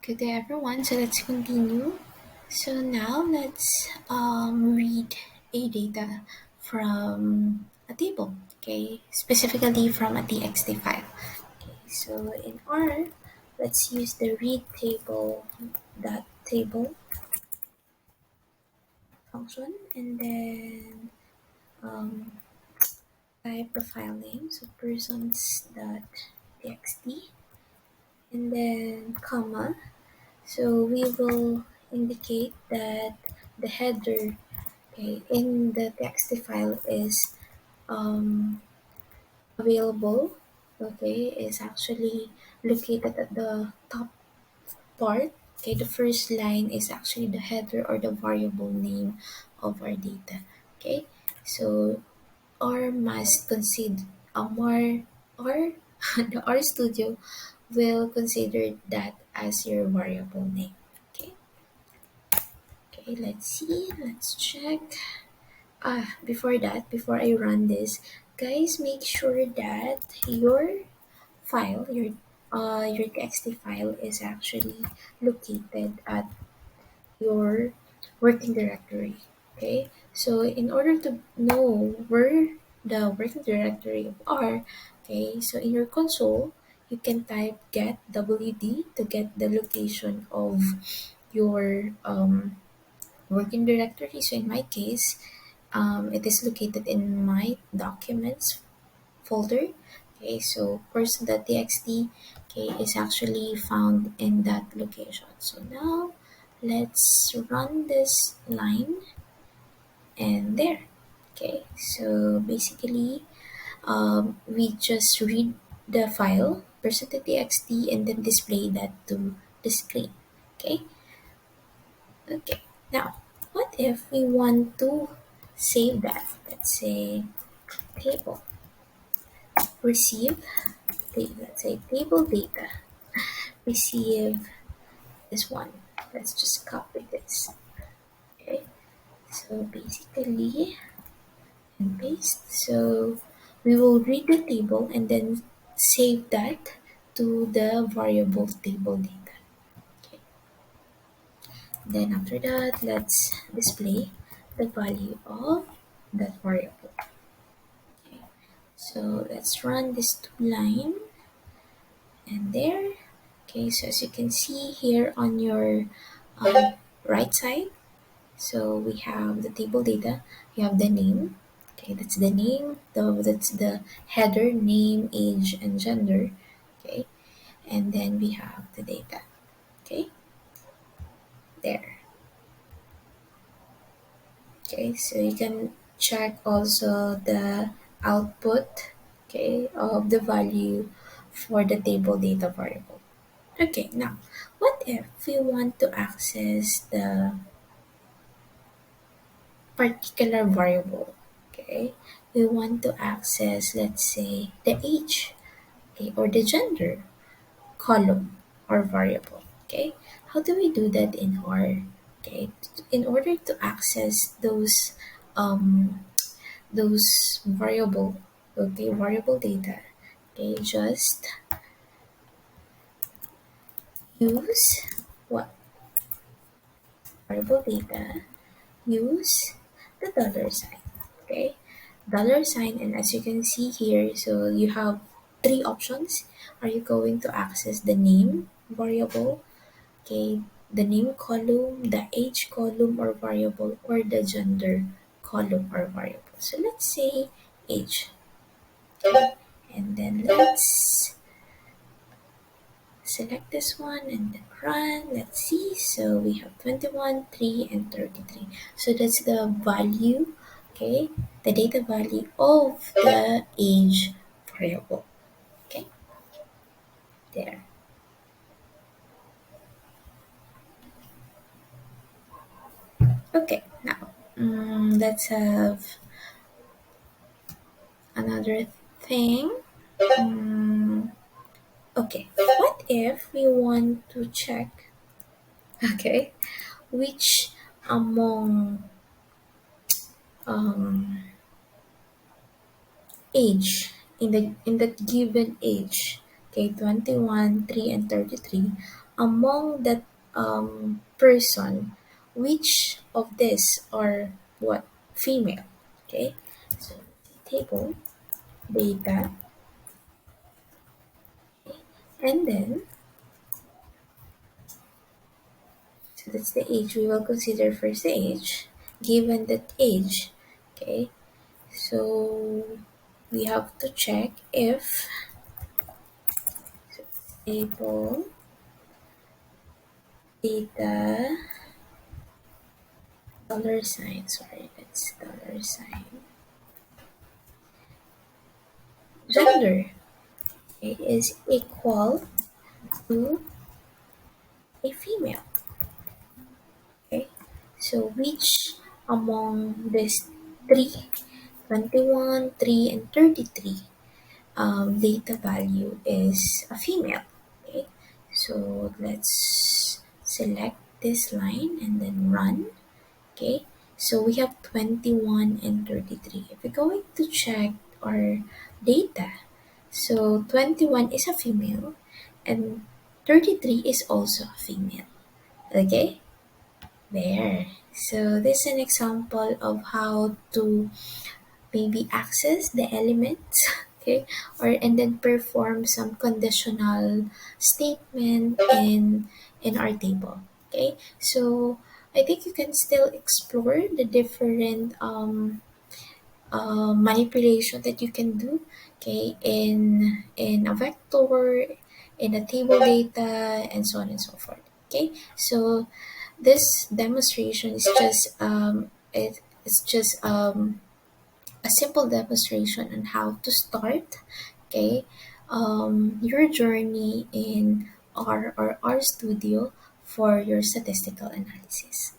Good day, everyone. So let's continue. So now let's read a data from a table. Okay, specifically from a txt file. Okay, so in R, let's use the read table dot table function, and then um, type the file name, so persons dot txt, and then comma. So we will indicate that the header, okay, in the text file is um, available, okay, is actually located at the top part. Okay, the first line is actually the header or the variable name of our data. Okay, so R must consider or the RStudio will consider that as your variable name. Okay. Okay, let's see. Let's check. Before that, before I run this, guys, make sure that your file, your txt file is actually located at your working directory. Okay, so in order to know where the working directory of R, okay, so in your console, you can type get wd to get the location of your working directory. So in my case, it is located in my documents folder. Okay, so person.txt, okay, is actually found in that location. So now let's run this line and there. Okay, so basically we just read the file person.txt and then display that to the screen. Okay. Okay, now what if we want to save that? Let's say table receive, let's say table data receive this one. Let's just copy this. Okay, so basically and paste. So we will read the table and then save that to the variable table data. Okay, then after that, let's display the value of that variable. Okay. So let's run this two line and there. Okay, so as you can see here on your right side, so we have the table data, you have the name. Okay, that's the name, that's the header, name, age, and gender. Okay, and then we have the data. Okay, there. Okay, so you can check also the output, okay, of the value for the table data variable. Okay, now what if we want to access the particular variable? Okay, we want to access, let's say, the age, okay, or the gender column or variable. Okay, how do we do that in R? Okay, in order to access um, those variable data, okay, just use what variable data, use the dollar sign. Okay, dollar sign, and as you can see here, so you have three options. Are you going to access the name variable, okay, the name column, the age column or variable, or the gender column or variable? So let's say age. Okay, and then let's select this one and then run. Let's see. So we have 21, 3, and 33. So that's the value, okay, the data value of the age variable. Okay, there. Okay, now let's have another thing. Mm, okay, what if we want to check, okay, which among um, age in the given age, okay, 21, 3, and 33, among that person, which of this are what? Female. Okay, so table data, and then so that's the age. We will consider first the age. Given that age, okay, so we have to check if table data dollar sign. Sorry, that's dollar sign. Gender, okay, is equal to a female. Okay, so which among these three, 21, 3, and 33, data value is a female? Okay, so let's select this line and then run. Okay, so we have 21 and 33. If we're going to check our data, so 21 is a female and 33 is also a female. Okay, there. So this is an example of how to maybe access the elements, okay, or and then perform some conditional statement in our table. Okay, so I think you can still explore the different manipulation that you can do, okay, in a vector, in a table data, and so on and so forth. Okay, so this demonstration is just it's just a simple demonstration on how to start, okay, your journey in R or RStudio for your statistical analysis.